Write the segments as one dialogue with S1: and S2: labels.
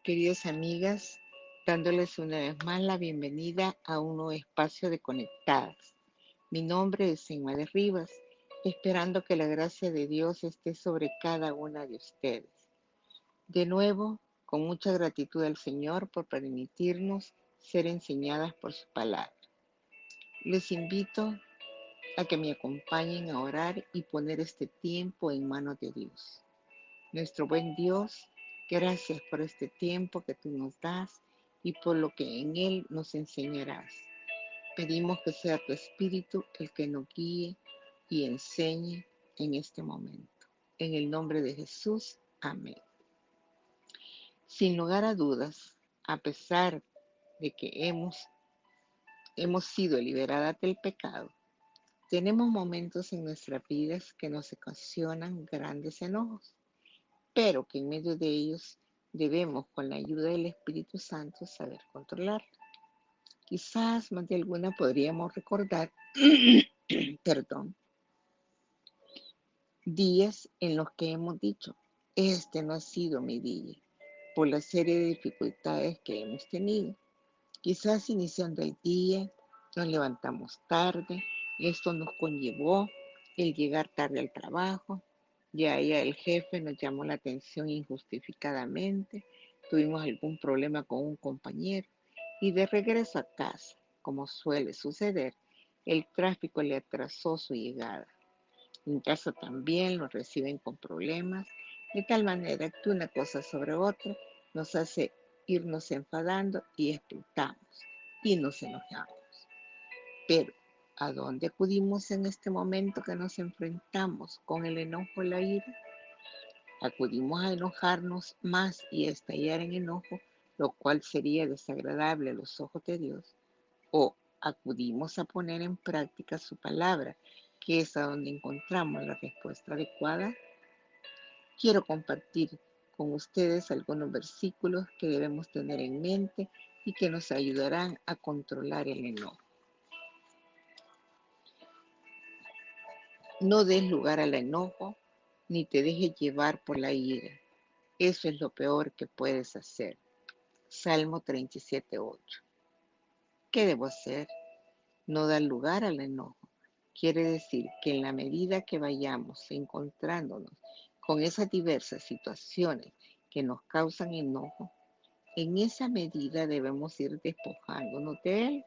S1: Queridas amigas, dándoles una vez más la bienvenida a un nuevo espacio de Conectadas. Mi nombre es Emma de Rivas, esperando que la gracia de Dios esté sobre cada una de ustedes. De nuevo, con mucha gratitud al Señor por permitirnos ser enseñadas por su palabra. Les invito a que me acompañen a orar y poner este tiempo en manos de Dios. Nuestro buen Dios, gracias por este tiempo que tú nos das y por lo que en él nos enseñarás. Pedimos que sea tu Espíritu el que nos guíe y enseñe en este momento. En el nombre de Jesús, amén. Sin lugar a dudas, a pesar de que hemos sido liberadas del pecado, tenemos momentos en nuestras vidas que nos ocasionan grandes enojos, pero que en medio de ellos debemos, con la ayuda del Espíritu Santo, saber controlar. Quizás más de alguna podríamos recordar, perdón, días en los que hemos dicho, este no ha sido mi día, por la serie de dificultades que hemos tenido. Quizás iniciando el día, nos levantamos tarde, esto nos conllevó el llegar tarde al trabajo, ya el jefe nos llamó la atención injustificadamente, tuvimos algún problema con un compañero y de regreso a casa, como suele suceder, el tráfico le atrasó su llegada. En casa también lo reciben con problemas, de tal manera que una cosa sobre otra nos hace irnos enfadando y explotamos y nos enojamos. Pero, ¿a dónde acudimos en este momento que nos enfrentamos con el enojo y la ira? Acudimos a enojarnos más y a estallar en enojo, lo cual sería desagradable a los ojos de Dios, o acudimos a poner en práctica su palabra, que es a donde encontramos la respuesta adecuada. Quiero compartir con ustedes algunos versículos que debemos tener en mente y que nos ayudarán a controlar el enojo. No des lugar al enojo, ni te dejes llevar por la ira. Eso es lo peor que puedes hacer. Salmo 37:8. ¿Qué debo hacer? No dar lugar al enojo. Quiere decir que en la medida que vayamos encontrándonos con esas diversas situaciones que nos causan enojo, en esa medida debemos ir despojándonos de él.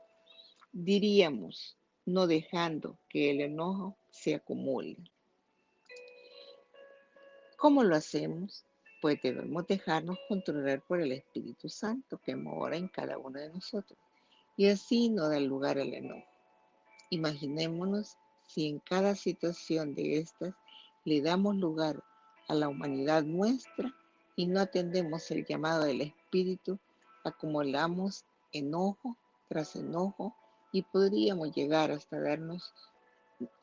S1: Diríamos, no dejando que el enojo se acumule. ¿Cómo lo hacemos? Pues debemos dejarnos controlar por el Espíritu Santo que mora en cada uno de nosotros y así no da lugar al enojo. Imaginémonos si en cada situación de estas le damos lugar a la humanidad nuestra y no atendemos el llamado del Espíritu, acumulamos enojo tras enojo y podríamos llegar hasta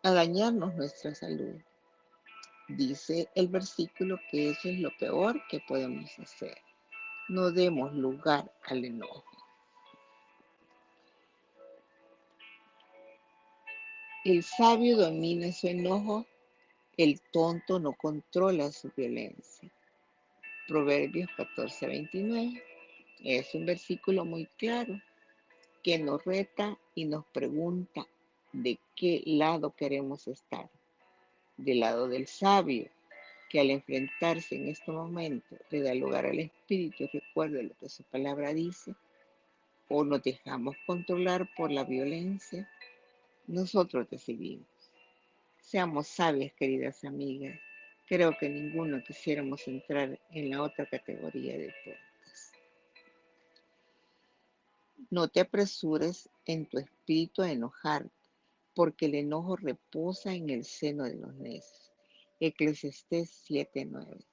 S1: a dañarnos nuestra salud. Dice el versículo que eso es lo peor que podemos hacer. No demos lugar al enojo. El sabio domina su enojo, el tonto no controla su violencia. Proverbios 14:29. Es un versículo muy claro que nos reta y nos pregunta de qué lado queremos estar. Del lado del sabio, que al enfrentarse en este momento le da lugar al Espíritu y recuerda lo que su palabra dice, o nos dejamos controlar por la violencia, nosotros decidimos. Seamos sabias, queridas amigas. Creo que ninguno quisiéramos entrar en la otra categoría de tontas. No te apresures en tu espíritu a enojarte, porque el enojo reposa en el seno de los necios. Eclesiastés 7:9.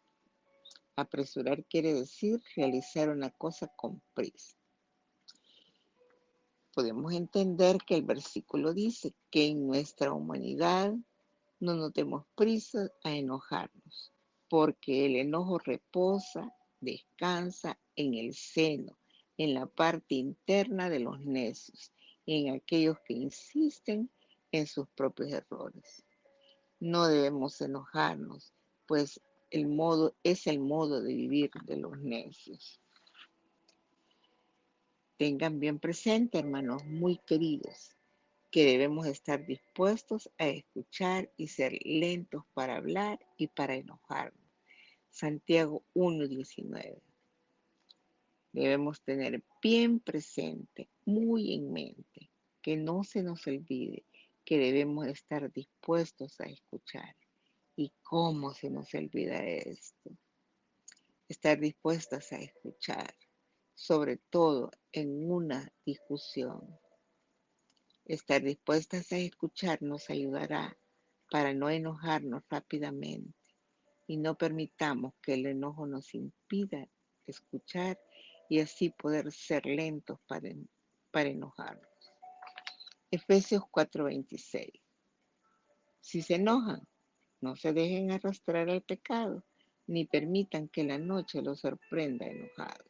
S1: Apresurar quiere decir realizar una cosa con prisa. Podemos entender que el versículo dice que en nuestra humanidad no nos demos prisa a enojarnos, porque el enojo reposa, descansa en el seno, en la parte interna de los necios, en aquellos que insisten en sus propios errores. No debemos enojarnos, pues es el modo de vivir de los necios. Tengan bien presente, hermanos muy queridos, que debemos estar dispuestos a escuchar y ser lentos para hablar y para enojarnos. Santiago 1:19. Debemos tener bien presente, muy en mente, que no se nos olvide que debemos estar dispuestos a escuchar. ¿Y cómo se nos olvida esto? Estar dispuestas a escuchar, sobre todo en una discusión. Estar dispuestas a escuchar nos ayudará para no enojarnos rápidamente y no permitamos que el enojo nos impida escuchar y así poder ser lentos para enojarnos. Efesios 4:26. Si se enojan, no se dejen arrastrar al pecado, ni permitan que la noche los sorprenda enojados.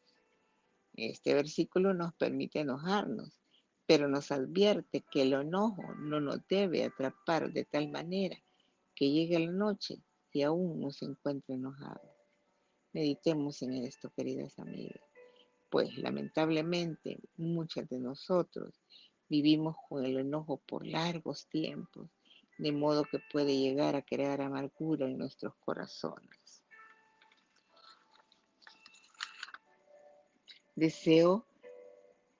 S1: Este versículo nos permite enojarnos, pero nos advierte que el enojo no nos debe atrapar de tal manera que llegue la noche y aún nos encuentre enojados. Meditemos en esto, queridas amigas, pues lamentablemente muchas de nosotros vivimos con el enojo por largos tiempos, de modo que puede llegar a crear amargura en nuestros corazones. Deseo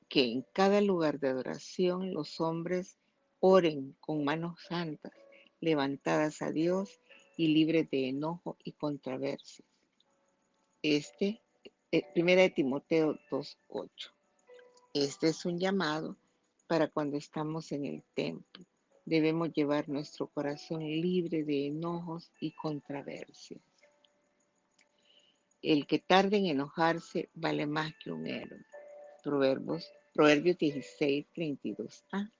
S1: que en cada lugar de adoración los hombres oren con manos santas, levantadas a Dios y libres de enojo y controversias. Primera de Timoteo 2:8. Este es un llamado para cuando estamos en el templo. Debemos llevar nuestro corazón libre de enojos y controversias. El que tarde en enojarse vale más que un héroe. Proverbios 16:32a.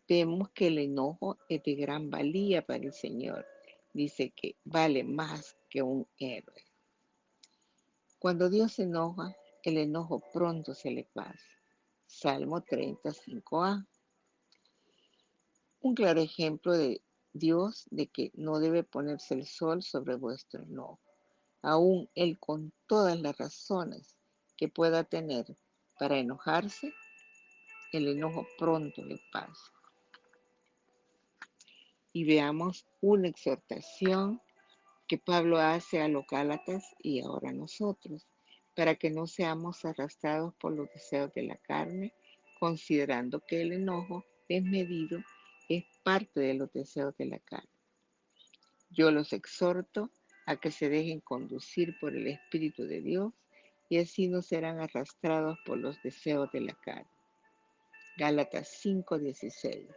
S1: Vemos que el enojo es de gran valía para el Señor. Dice que vale más que un héroe. Cuando Dios se enoja, el enojo pronto se le pasa. Salmo 35a. Un claro ejemplo de Dios de que no debe ponerse el sol sobre vuestro enojo. Aún Él, con todas las razones que pueda tener para enojarse, el enojo pronto le pasa. Y veamos una exhortación que Pablo hace a los Gálatas y ahora a nosotros, para que no seamos arrastrados por los deseos de la carne, considerando que el enojo desmedido es parte de los deseos de la carne. Yo los exhorto a que se dejen conducir por el Espíritu de Dios y así no serán arrastrados por los deseos de la carne. Gálatas 5:16.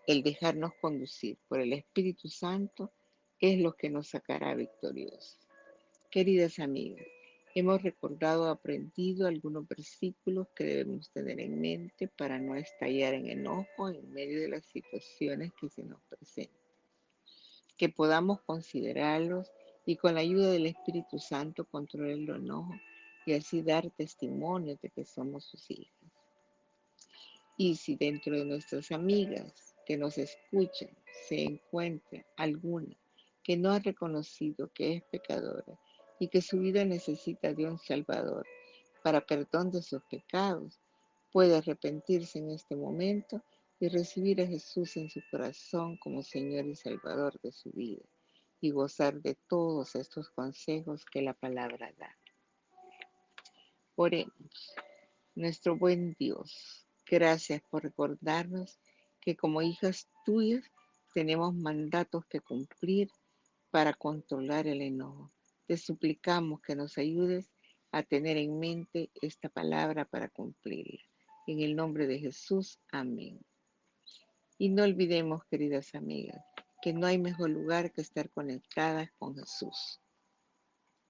S1: El dejarnos conducir por el Espíritu Santo es lo que nos sacará victoriosos. Queridas amigas, hemos recordado, aprendido algunos versículos que debemos tener en mente para no estallar en enojo en medio de las situaciones que se nos presentan. Que podamos considerarlos y con la ayuda del Espíritu Santo controlar el enojo y así dar testimonio de que somos sus hijas. Y si dentro de nuestras amigas que nos escuchan se encuentra alguna que no ha reconocido que es pecadora y que su vida necesita de un Salvador para perdón de sus pecados, puede arrepentirse en este momento y recibir a Jesús en su corazón como Señor y Salvador de su vida y gozar de todos estos consejos que la palabra da. Oremos. Nuestro buen Dios, gracias por recordarnos que como hijas tuyas tenemos mandatos que cumplir para controlar el enojo. Te suplicamos que nos ayudes a tener en mente esta palabra para cumplirla. En el nombre de Jesús, amén. Y no olvidemos, queridas amigas, que no hay mejor lugar que estar conectadas con Jesús.